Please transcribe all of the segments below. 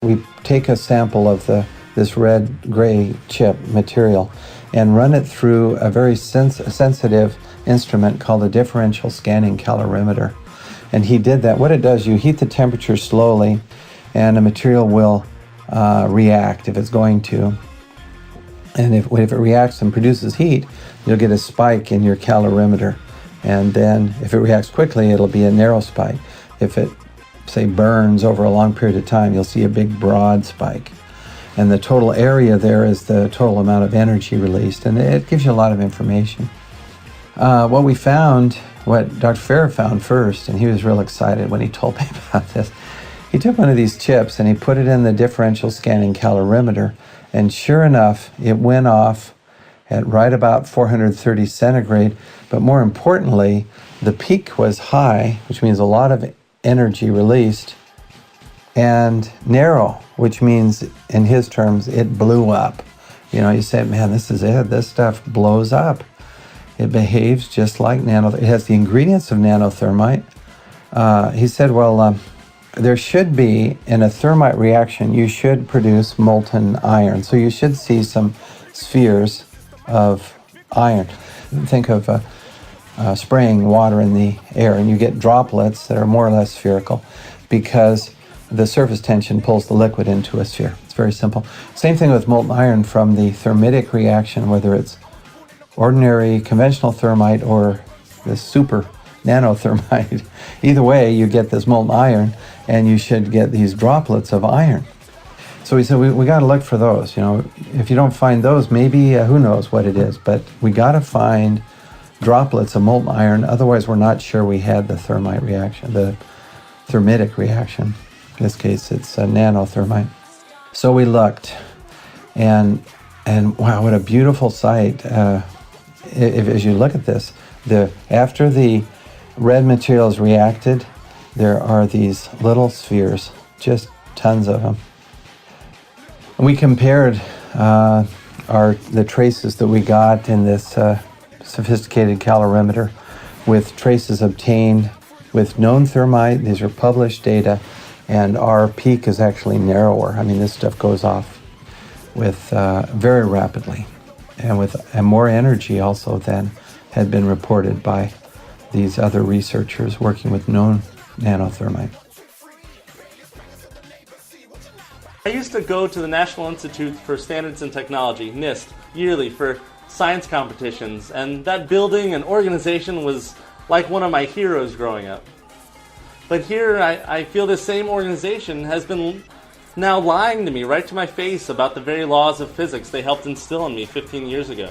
We take a sample of this red-gray chip material and run it through a very sensitive instrument called a differential scanning calorimeter. And he did that. What it does, you heat the temperature slowly, and the material will react if it's going to. And if it reacts and produces heat, you'll get a spike in your calorimeter. And then if it reacts quickly, it'll be a narrow spike. If it, say, burns over a long period of time, you'll see a big broad spike. And the total area there is the total amount of energy released, and it gives you a lot of information. What we found, what Dr. Farrer found first, and he was real excited when he told me about this, he took one of these chips and he put it in the differential scanning calorimeter, and sure enough, it went off at right about 430 centigrade, but more importantly, the peak was high, which means a lot of energy released, and narrow, which means, in his terms, it blew up. You know, you say, man, this is it. This stuff blows up. It behaves just like it has the ingredients of nanothermite. He said, well, there should be, in a thermite reaction, you should produce molten iron. So you should see some spheres of iron. Think of spraying water in the air, and you get droplets that are more or less spherical because the surface tension pulls the liquid into a sphere. It's very simple. Same thing with molten iron from the thermitic reaction, whether it's ordinary conventional thermite or this super nanothermite. Either way, you get this molten iron, and you should get these droplets of iron. So we said, we got to look for those. You know, if you don't find those, maybe who knows what it is, but we got to find droplets of molten iron. Otherwise, we're not sure we had the thermite reaction, the thermitic reaction. In this case, it's a nanothermite. So we looked, and wow, what a beautiful sight. As you look at this, after the red materials reacted, there are these little spheres, just tons of them. And we compared the traces that we got in this sophisticated calorimeter with traces obtained with known thermite. These are published data, and our peak is actually narrower. I mean, this stuff goes off with very rapidly, and more energy also than had been reported by these other researchers working with known nanothermite. I used to go to the National Institute for Standards and Technology, NIST, yearly for science competitions, and that building and organization was like one of my heroes growing up. But here I feel this same organization has been now lying to me right to my face about the very laws of physics they helped instill in me 15 years ago.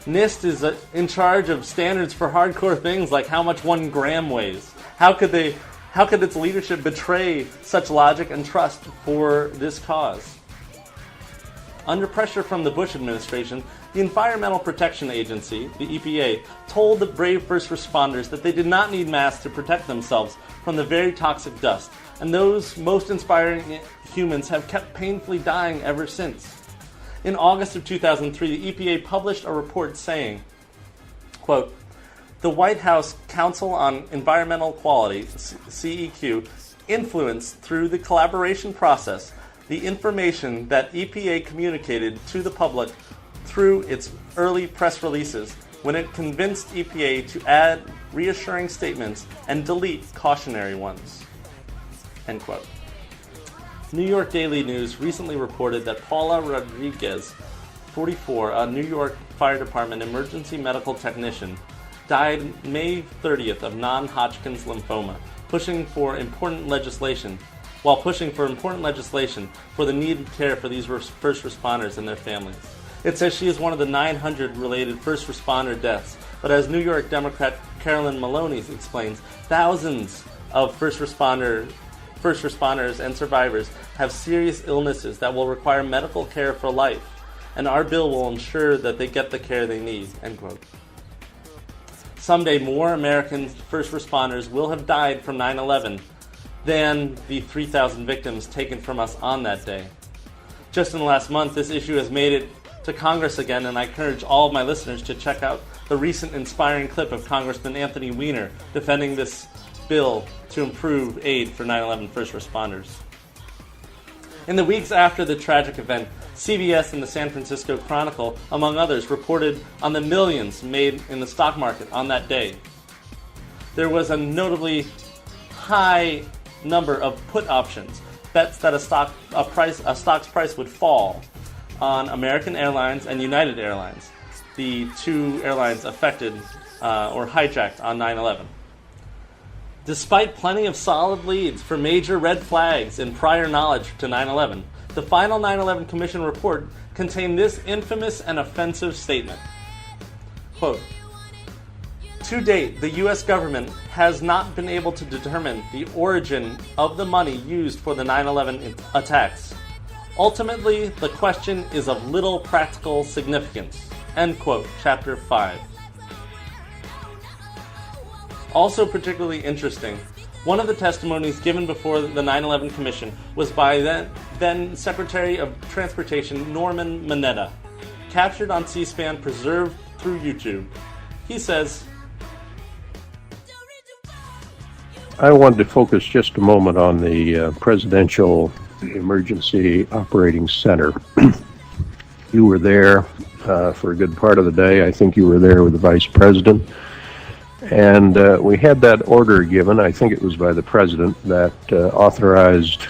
NIST is in charge of standards for hardcore things like how much 1 gram weighs. How could its leadership betray such logic and trust for this cause? Under pressure from the Bush administration, the Environmental Protection Agency, the EPA, told the brave first responders that they did not need masks to protect themselves from the very toxic dust, and those most inspiring humans have kept painfully dying ever since. In August of 2003, the EPA published a report saying, quote, "The White House Council on Environmental Quality, CEQ, influenced through the collaboration process the information that EPA communicated to the public through its early press releases when it convinced EPA to add reassuring statements and delete cautionary ones." End quote. New York Daily News recently reported that Paula Rodriguez, 44, a New York Fire Department emergency medical technician, died May 30th of non-Hodgkin's lymphoma, pushing for important legislation for the needed care for these first responders and their families. It says she is one of the 900 related first responder deaths, but as New York Democrat Carolyn Maloney explains, thousands of first responders and survivors have serious illnesses that will require medical care for life, and our bill will ensure that they get the care they need, end quote. Someday more American first responders will have died from 9/11 than the 3,000 victims taken from us on that day. Just in the last month, this issue has made it to Congress again, and I encourage all of my listeners to check out the recent inspiring clip of Congressman Anthony Weiner defending this bill to improve aid for 9/11 first responders. In the weeks after the tragic event, CBS and the San Francisco Chronicle, among others, reported on the millions made in the stock market on that day. There was a notably high number of put options, bets that a stock's price would fall on American Airlines and United Airlines, the two airlines affected or hijacked on 9/11. Despite plenty of solid leads for major red flags and prior knowledge to 9/11, the final 9/11 Commission report contained this infamous and offensive statement. Quote, "To date, the U.S. government has not been able to determine the origin of the money used for the 9/11 attacks. Ultimately, the question is of little practical significance." End quote, Chapter 5. Also particularly interesting, one of the testimonies given before the 9/11 Commission was by then Secretary of Transportation Norman Mineta, captured on C-SPAN, preserved through YouTube. He says, I wanted to focus just a moment on the Presidential Emergency Operating Center. You were there for a good part of the day. I think you were there with the Vice President. And we had that order given, I think it was by the President, that authorized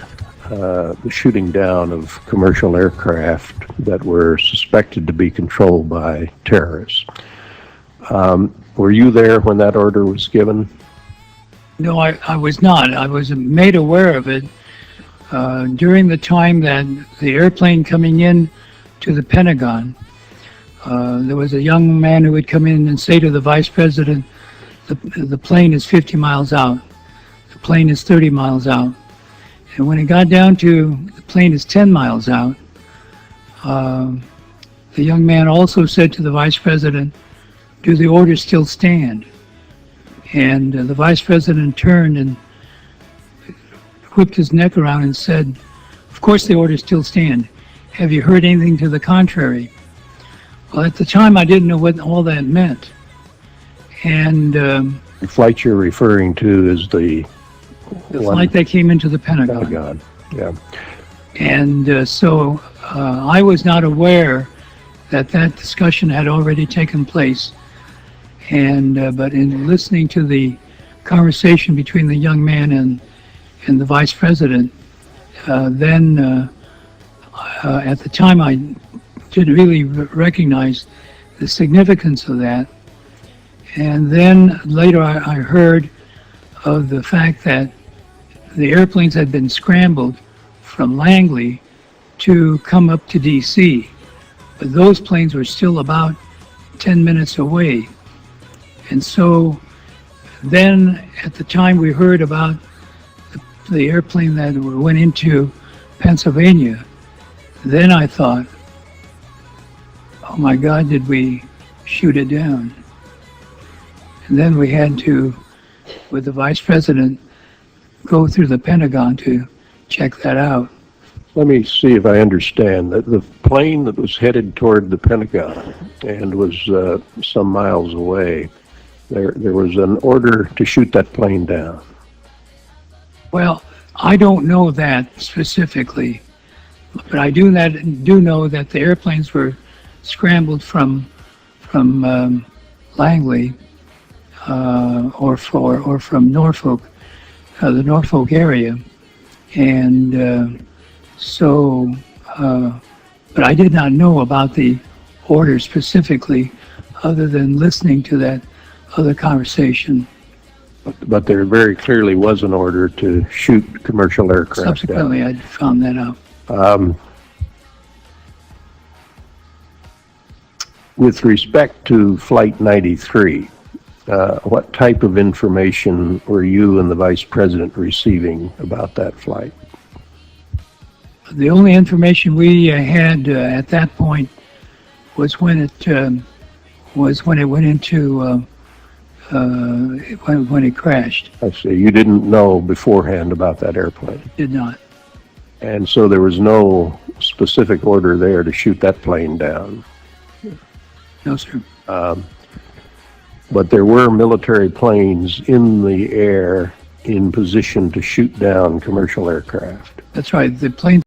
the shooting down of commercial aircraft that were suspected to be controlled by terrorists. Were you there when that order was given? No, I was not. I was made aware of it during the time that the airplane coming in to the Pentagon. There was a young man who would come in and say to the Vice President, the plane is 50 miles out. The plane is 30 miles out. And when it got down to the plane is 10 miles out, the young man also said to the Vice President, do the orders still stand? And the Vice President turned and whipped his neck around and said, of course the orders still stand. Have you heard anything to the contrary? Well, at the time I didn't know what all that meant. And the flight you're referring to is the flight that came into the Pentagon. Yeah. And so I was not aware that discussion had already taken place. And but in listening to the conversation between the young man and the Vice President, then at the time I didn't really recognize the significance of that. And then later I heard of the fact that the airplanes had been scrambled from Langley to come up to DC, but those planes were still about 10 minutes away. And so then at the time we heard about the airplane that went into Pennsylvania, then I thought, oh my God, did we shoot it down? And then we had to, with the Vice President, go through the Pentagon to check that out. Let me see if I understand. The plane that was headed toward the Pentagon and was some miles away, there was an order to shoot that plane down. Well, I don't know that specifically, but I do know that the airplanes were scrambled from Langley or from Norfolk, the Norfolk area, and so. But I did not know about the order specifically, other than listening to that other conversation. But there very clearly was an order to shoot commercial aircraft Subsequently, down. I found that out. With respect to Flight 93, what type of information were you and the Vice President receiving about that flight? The only information we had at that point was when it went into when it crashed. I see. You didn't know beforehand about that airplane. Did not. And so there was no specific order there to shoot that plane down. No, sir. But there were military planes in the air in position to shoot down commercial aircraft. That's right. The plane